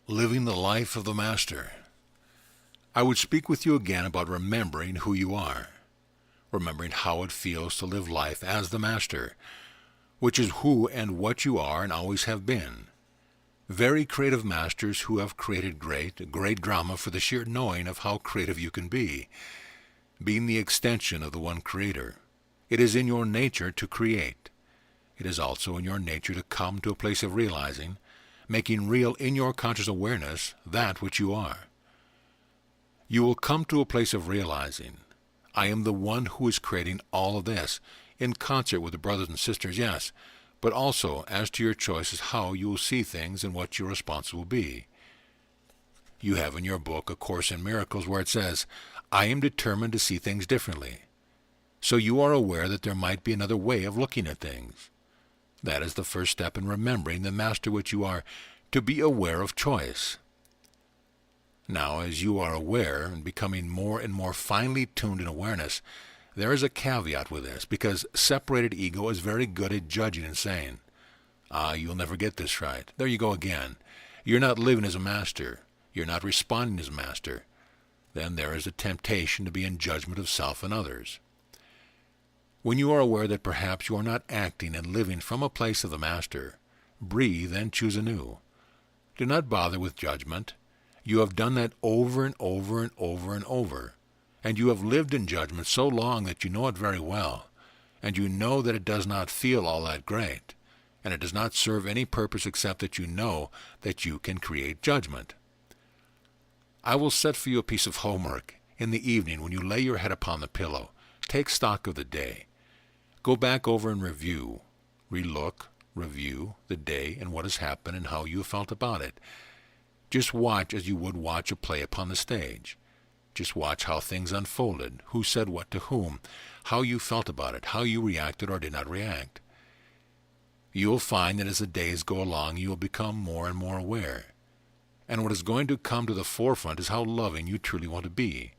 Living the life of the Master. I would speak with you again about remembering who you are, remembering how it feels to live life as the Master, which is who and what you are and always have been. Very creative masters who have created great drama for the sheer knowing of how creative you can be, being the extension of the one Creator. It is in your nature to create. It is also in your nature to come to a place of realizing, making real in your conscious awareness that which you are. You will come to a place of realizing, I am the one who is creating all of this, in concert with the brothers and sisters, yes, but also as to your choices how you will see things and what your response will be. You have in your book A Course in Miracles where it says, I am determined to see things differently. So you are aware that there might be another way of looking at things. That is the first step in remembering the Master which you are, to be aware of choice. Now, as you are aware and becoming more and more finely tuned in awareness, there is a caveat with this, because separated ego is very good at judging and saying, you'll never get this right. There you go again. You're not living as a master. You're not responding as a master. Then there is a temptation to be in judgment of self and others. When you are aware that perhaps you are not acting and living from a place of the Master, breathe and choose anew. Do not bother with judgment. You have done that over and over and over and over, and you have lived in judgment so long that you know it very well, and you know that it does not feel all that great, and it does not serve any purpose except that you know that you can create judgment. I will set for you a piece of homework. In the evening, when you lay your head upon the pillow, take stock of the day. Go back over and review, review the day and what has happened and how you felt about it. Just watch as you would watch a play upon the stage. Just watch how things unfolded, who said what to whom, how you felt about it, how you reacted or did not react. You will find that as the days go along you will become more and more aware. And what is going to come to the forefront is how loving you truly want to be.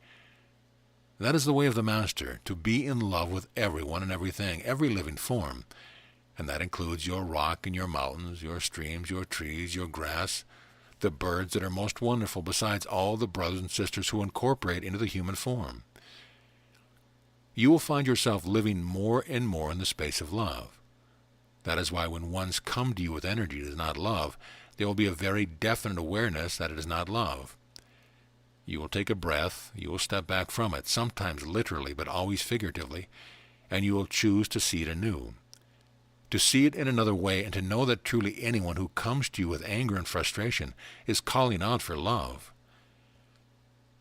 That is the way of the Master, to be in love with everyone and everything, every living form. And that includes your rock and your mountains, your streams, your trees, your grass, the birds that are most wonderful, besides all the brothers and sisters who incorporate into the human form. You will find yourself living more and more in the space of love. That is why when ones come to you with energy that is not love, there will be a very definite awareness that it is not love. You will take a breath, you will step back from it, sometimes literally, but always figuratively, and you will choose to see it anew. To see it in another way and to know that truly anyone who comes to you with anger and frustration is calling out for love.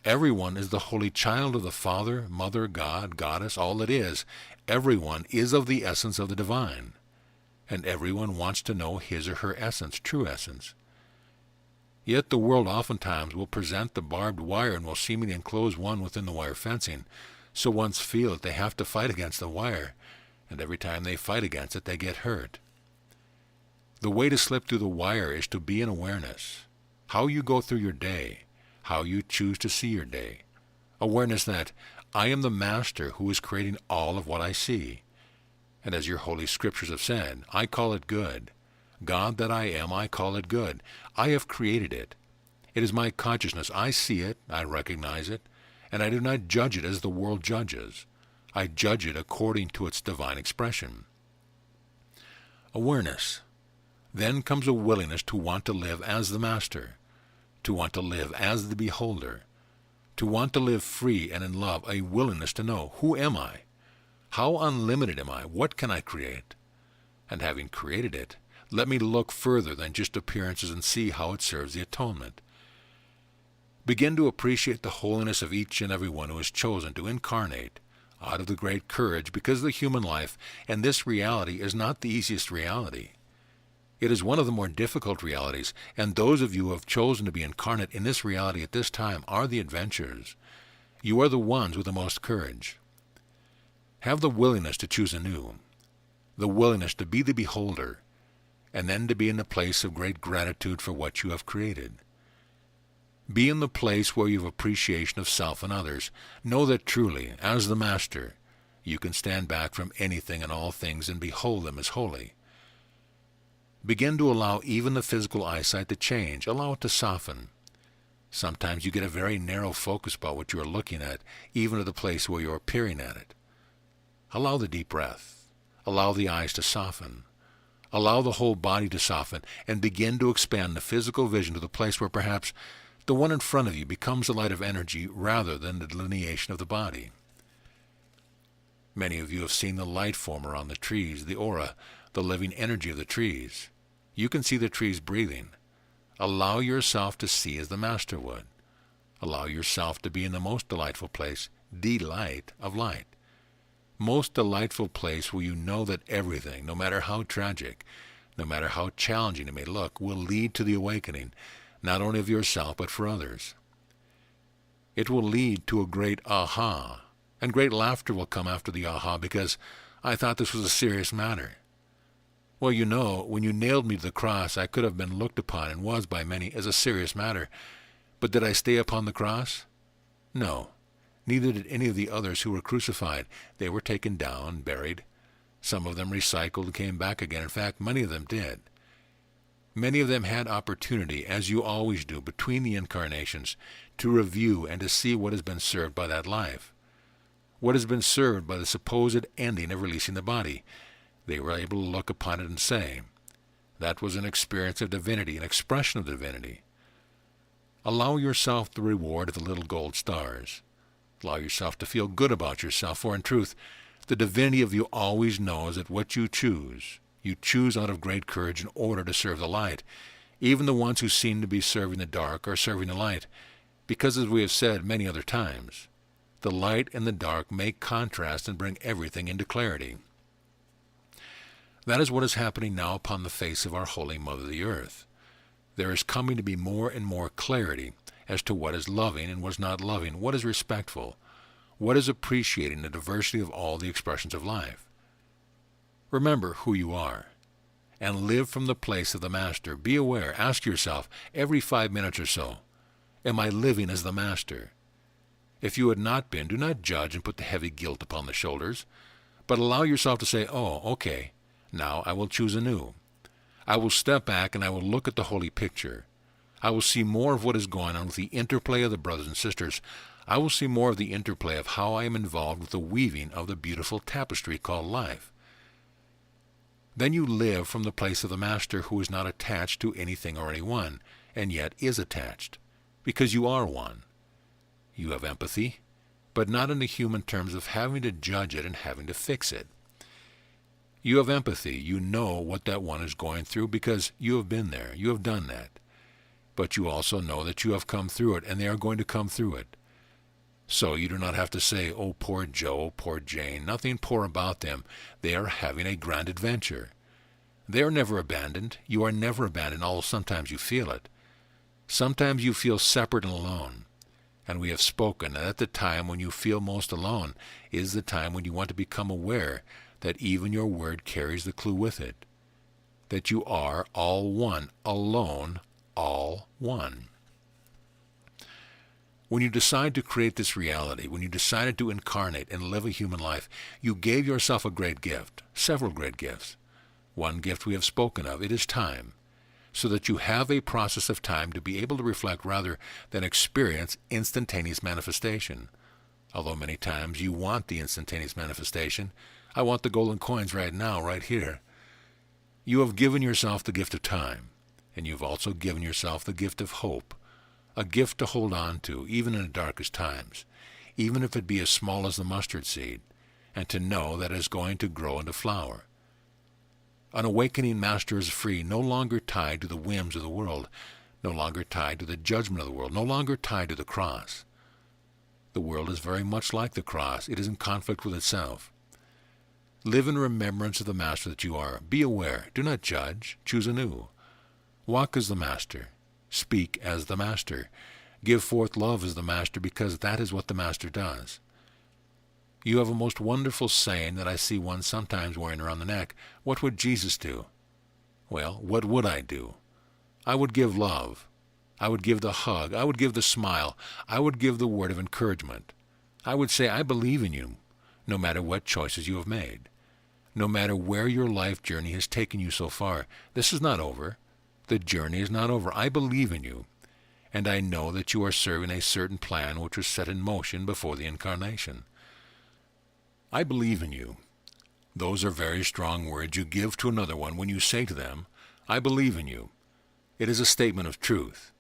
Everyone is the holy child of the Father, Mother, God, Goddess, all that is. Everyone is of the essence of the divine. And everyone wants to know his or her essence, true essence. Yet the world oftentimes will present the barbed wire and will seemingly enclose one within the wire fencing, so ones feel that they have to fight against the wire, and every time they fight against it they get hurt. The way to slip through the wire is to be in awareness. How you go through your day, how you choose to see your day. Awareness that I am the Master who is creating all of what I see. And as your holy scriptures have said, I call it good. God that I am, I call it good. I have created it. It is my consciousness. I see it, I recognize it, and I do not judge it as the world judges. I judge it according to its divine expression. Awareness. Then comes a willingness to want to live as the Master, to want to live as the beholder, to want to live free and in love, a willingness to know, who am I? How unlimited am I? What can I create? And having created it, let me look further than just appearances and see how it serves the atonement. Begin to appreciate the holiness of each and every one who is chosen to incarnate out of the great courage, because the human life and this reality is not the easiest reality. It is one of the more difficult realities, and those of you who have chosen to be incarnate in this reality at this time are the adventurers. You are the ones with the most courage. Have the willingness to choose anew, the willingness to be the beholder, and then to be in a place of great gratitude for what you have created. Be in the place where you have appreciation of self and others. Know that truly, as the Master, you can stand back from anything and all things and behold them as holy. Begin to allow even the physical eyesight to change. Allow it to soften. Sometimes you get a very narrow focus about what you are looking at, even at the place where you are peering at it. Allow the deep breath. Allow the eyes to soften. Allow the whole body to soften, and begin to expand the physical vision to the place where perhaps the one in front of you becomes a light of energy rather than the delineation of the body. Many of you have seen the light form around the trees, the aura, the living energy of the trees. You can see the trees breathing. Allow yourself to see as the Master would. Allow yourself to be in the most delightful place, delight of light. Most delightful place where you know that everything, no matter how tragic, no matter how challenging it may look, will lead to the awakening, not only of yourself but for others. It will lead to a great aha, and great laughter will come after the aha because I thought this was a serious matter. Well, you know, when you nailed me to the cross, I could have been looked upon, and was by many, as a serious matter. But did I stay upon the cross? No. Neither did any of the others who were crucified. They were taken down, buried. Some of them recycled and came back again. In fact, many of them did. Many of them had opportunity, as you always do, between the incarnations, to review and to see what has been served by that life. What has been served by the supposed ending of releasing the body. They were able to look upon it and say, that was an experience of divinity, an expression of divinity. Allow yourself the reward of the little gold stars. Allow yourself to feel good about yourself, for in truth, the divinity of you always knows that what you choose out of great courage in order to serve the light. Even the ones who seem to be serving the dark are serving the light, because as we have said many other times, the light and the dark make contrast and bring everything into clarity. That is what is happening now upon the face of our Holy Mother the Earth. There is coming to be more and more clarity as to what is loving and what is not loving, what is respectful, what is appreciating the diversity of all the expressions of life. Remember who you are, and live from the place of the Master. Be aware. Ask yourself every 5 minutes or so, am I living as the Master? If you had not been, do not judge and put the heavy guilt upon the shoulders, but allow yourself to say, oh, okay, now I will choose anew. I will step back and I will look at the holy picture. I will see more of what is going on with the interplay of the brothers and sisters. I will see more of the interplay of how I am involved with the weaving of the beautiful tapestry called life. Then you live from the place of the Master, who is not attached to anything or anyone, and yet is attached, because you are one. You have empathy, but not in the human terms of having to judge it and having to fix it. You have empathy. You know what that one is going through because you have been there. You have done that. But you also know that you have come through it, and they are going to come through it. So you do not have to say, oh, poor Joe, poor Jane. Nothing poor about them. They are having a grand adventure. They are never abandoned. You are never abandoned, although sometimes you feel it. Sometimes you feel separate and alone. And we have spoken that at the time when you feel most alone is the time when you want to become aware that even your word carries the clue with it, that you are all one, alone, all one. When you decide to create this reality, when you decided to incarnate and live a human life, you gave yourself a great gift, several great gifts. One gift we have spoken of, it is time, so that you have a process of time to be able to reflect rather than experience instantaneous manifestation. Although many times you want the instantaneous manifestation, I want the golden coins right now, right here. You have given yourself the gift of time, and you've also given yourself the gift of hope, a gift to hold on to, even in the darkest times, even if it be as small as the mustard seed, and to know that it is going to grow into flower. An awakening master is free, no longer tied to the whims of the world, no longer tied to the judgment of the world, no longer tied to the cross. The world is very much like the cross. It is in conflict with itself. Live in remembrance of the Master that you are. Be aware. Do not judge. Choose anew. Walk as the Master. Speak as the Master. Give forth love as the Master, because that is what the Master does. You have a most wonderful saying that I see one sometimes wearing around the neck. What would Jesus do? Well, what would I do? I would give love. I would give the hug. I would give the smile. I would give the word of encouragement. I would say, I believe in you, no matter what choices you have made. no matter where your life journey has taken you so far. This is not over. The journey is not over. I believe in you, and I know that you are serving a certain plan which was set in motion before the incarnation. I believe in you. Those are very strong words you give to another one when you say to them, I believe in you. It is a statement of truth,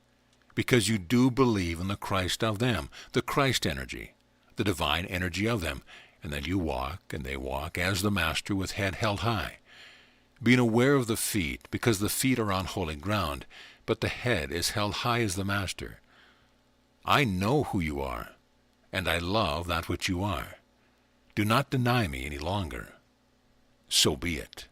because you do believe in the Christ of them, the Christ energy, the divine energy of them, and then you walk and they walk as the Master with head held high, being aware of the feet, because the feet are on holy ground, but the head is held high as the Master. I know who you are, and I love that which you are. Do not deny me any longer. So be it.